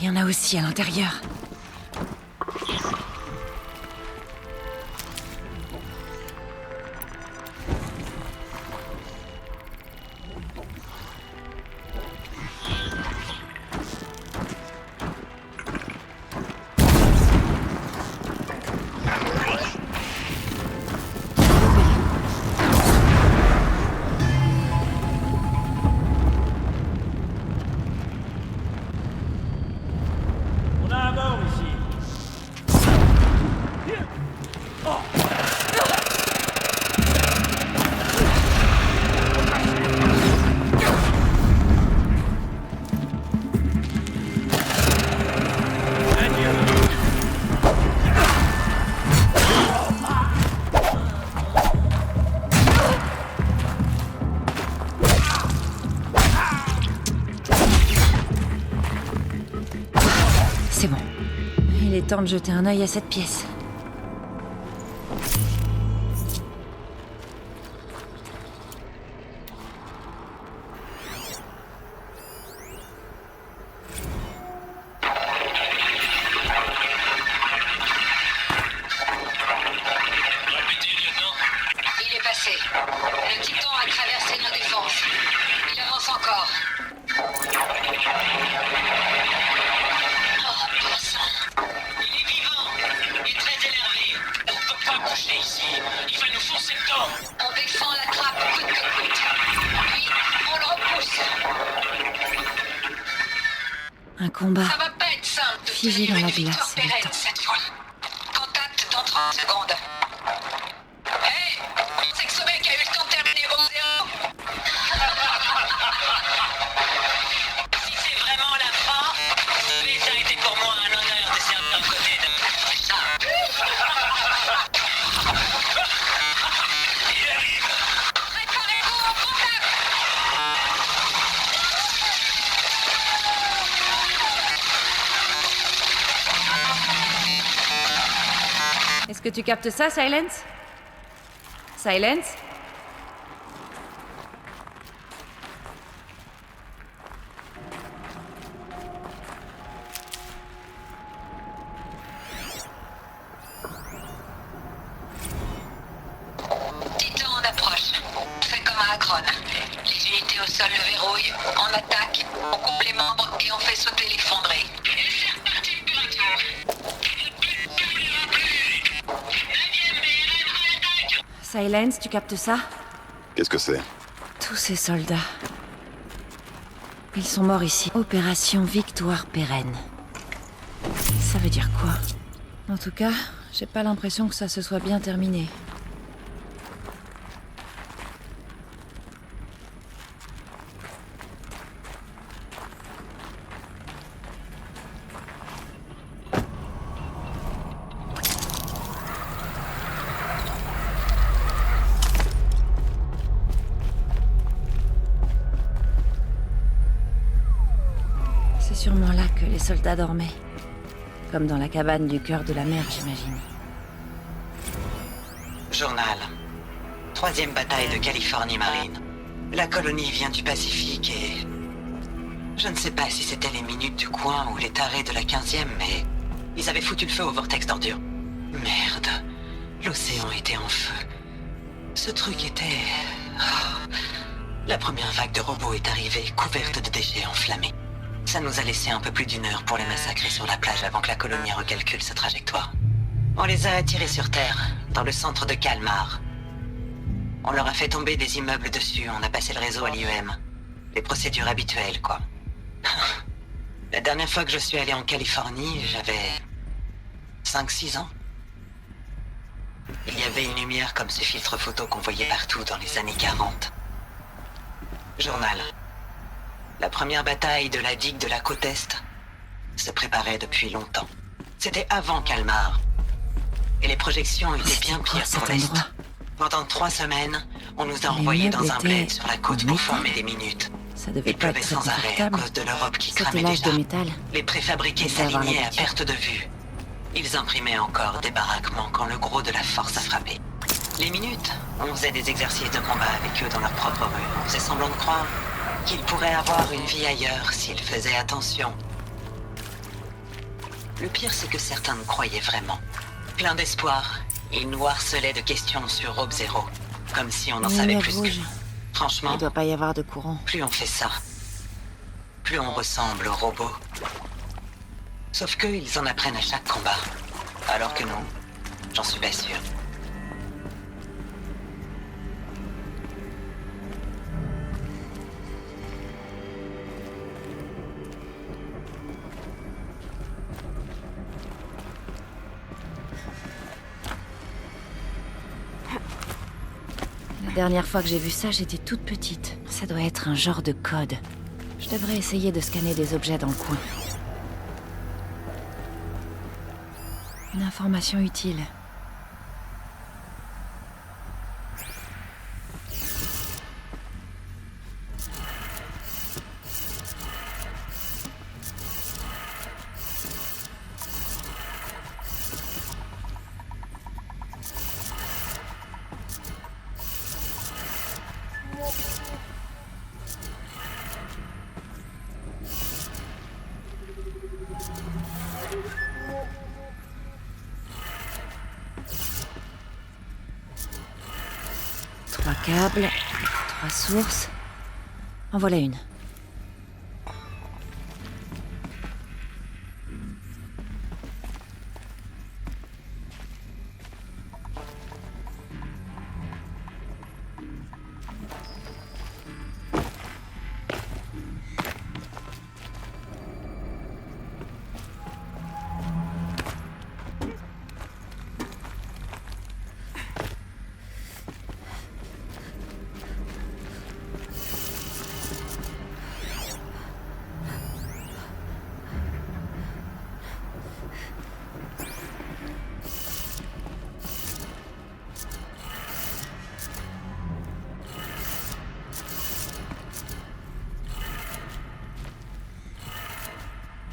Il y en a aussi à l'intérieur. C'est bon. Il est temps de jeter un œil à cette pièce. Il est passé. Le Titan a traversé nos défenses. Il avance encore. Il est vivant et très énervé. On peut pas bouger ici. Il va nous foncer dedans. On défend la trappe coûte que coûte. Puis, on le repousse. Un combat. Ça va pas être simple de Figé tenir dans la une victoire glace, pérenne longtemps. cette fois. Contact dans 30 secondes. Hé, c'est que ce mec a eu le temps de terminer au 0. Si c'est vraiment la fin, mais ça a été pour moi un honneur de servir à côté de ça. Il arrive. Préparez-vous au contact. Est-ce que tu captes ça, Silence? Silence? Titan en approche. Fais comme à Akron. Les unités au sol le verrouillent, on attaque, on coupe les membres et on fait sauter les fonderies. Et c'est reparti pour un tour. Plus de tous les rappelés. 9e BRM à l'attaque. Silence, tu captes ça? Qu'est-ce que c'est? Tous ces soldats. Ils sont morts ici. Opération Victoire Pérenne. Ça veut dire quoi? En tout cas, j'ai pas l'impression que ça se soit bien terminé. C'est sûrement là que les soldats dormaient. Comme dans la cabane du cœur de la mer, j'imagine. Journal. 3e bataille de Californie Marine. La colonie vient du Pacifique et... Je ne sais pas si c'était les minutes du coin ou les tarés de la 15e, mais... Ils avaient foutu le feu au vortex d'ordures. Merde. L'océan était en feu. Ce truc était... Oh. La première vague de robots est arrivée, couverte de déchets enflammés. Ça nous a laissé un peu plus d'1 heure pour les massacrer sur la plage avant que la colonie recalcule sa trajectoire. On les a attirés sur Terre, dans le centre de Kalmar. On leur a fait tomber des immeubles dessus, on a passé le réseau à l'IEM. Les procédures habituelles, quoi. La dernière fois que je suis allé en Californie, j'avais... 5-6 ans. Il y avait une lumière comme ces filtres photos qu'on voyait partout dans les années 40. Journal. La première bataille de la digue de la côte Est se préparait depuis longtemps. C'était avant Kalmar. Et les projections étaient bien pires pour l'Est. Pendant 3 semaines, on nous a envoyés dans un bled sur la côte pour former des minutes. Ça devait Il pas être pleuvait très sans arrêt à confortable. cause de l'Europe qui C'était cramait l'âge déjà. de métal. Les préfabriqués Il devait avoir s'alignaient à l'habitude. perte de vue. Ils imprimaient encore des baraquements quand le gros de la force a frappé. Les minutes, on faisait des exercices de combat avec eux dans leur propre rue. On faisait semblant de croire qu'ils pourraient avoir une vie ailleurs s'ils faisaient attention. Le pire, c'est que certains me croyaient vraiment. Plein d'espoir, ils nous harcelaient de questions sur Robe Zero. Comme si on en savait Lumière plus rouge. que... Franchement, Il doit pas y avoir de courant. plus on fait ça, plus on ressemble aux robots. Sauf qu'eux, ils en apprennent à chaque combat. Alors que nous, j'en suis pas sûr. La dernière fois que j'ai vu ça, j'étais toute petite. Ça doit être un genre de code. Je devrais essayer de scanner des objets dans le coin. Une information utile. Trois câbles, trois sources. En voilà une.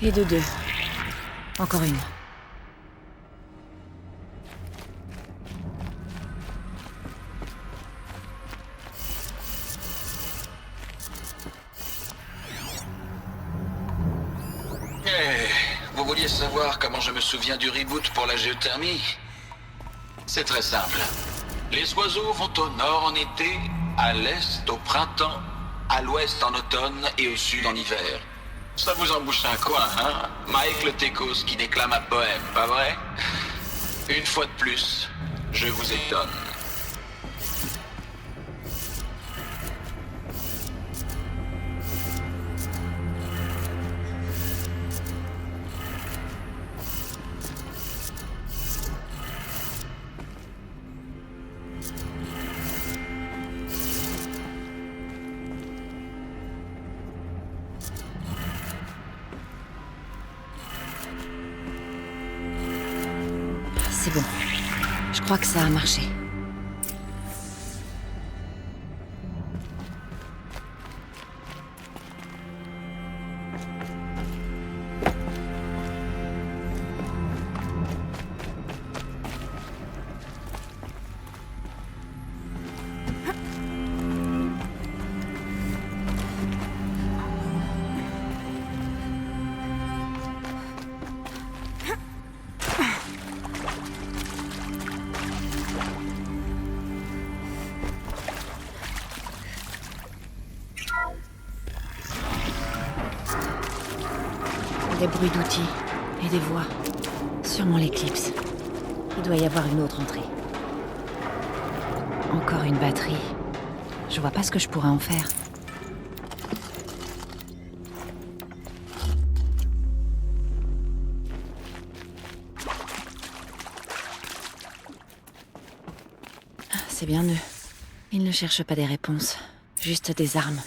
Et de deux. Encore une. Vous vouliez savoir comment je me souviens du reboot pour la géothermie? C'est très simple. Les oiseaux vont au nord en été, à l'est au printemps, à l'ouest en automne et au sud en hiver. Ça vous embouche un coin, hein? Mike le Técos qui déclame un poème, pas vrai? Une fois de plus, je vous étonne. C'est bon. Je crois que ça a marché. Des bruits d'outils et des voix. Sûrement l'éclipse. Il doit y avoir une autre entrée. Encore une batterie. Je vois pas ce que je pourrais en faire. C'est bien eux. Ils ne cherchent pas des réponses, juste des armes.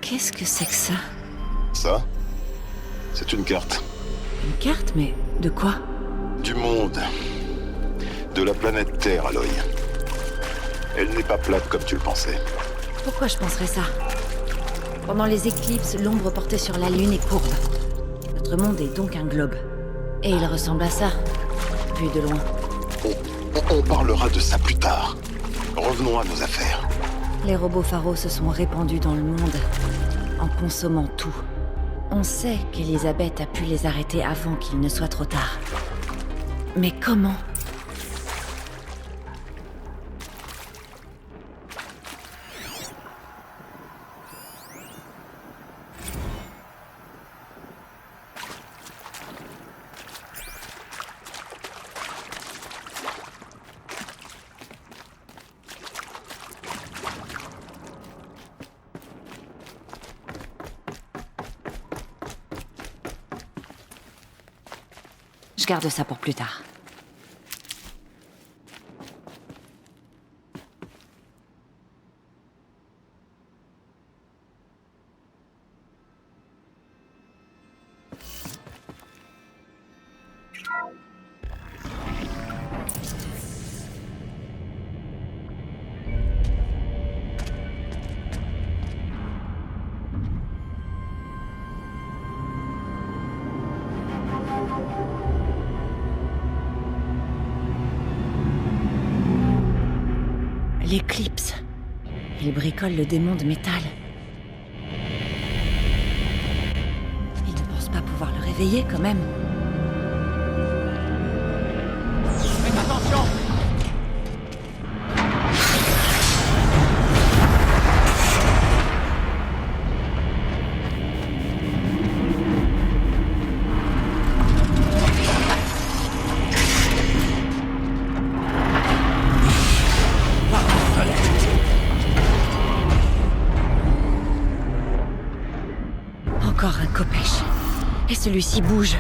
Qu'est-ce que c'est que ça? Ça, c'est une carte. Une carte? Mais de quoi? Du monde. De la planète Terre, Aloy. Elle n'est pas plate comme tu le pensais. Pourquoi je penserais ça? Pendant les éclipses, l'ombre portée sur la Lune est courbe. Notre monde est donc un globe. Et il ressemble à ça, vu de loin. On parlera de ça plus tard. Revenons à nos affaires. Les robots Pharaoh se sont répandus dans le monde, en consommant tout. On sait qu'Elisabeth a pu les arrêter avant qu'il ne soit trop tard. Mais comment? Je garde ça pour plus tard. L'éclipse. Il bricole le démon de métal. Il ne pense pas pouvoir le réveiller, quand même. Faites attention! Encore un Kopech. Et celui-ci bouge.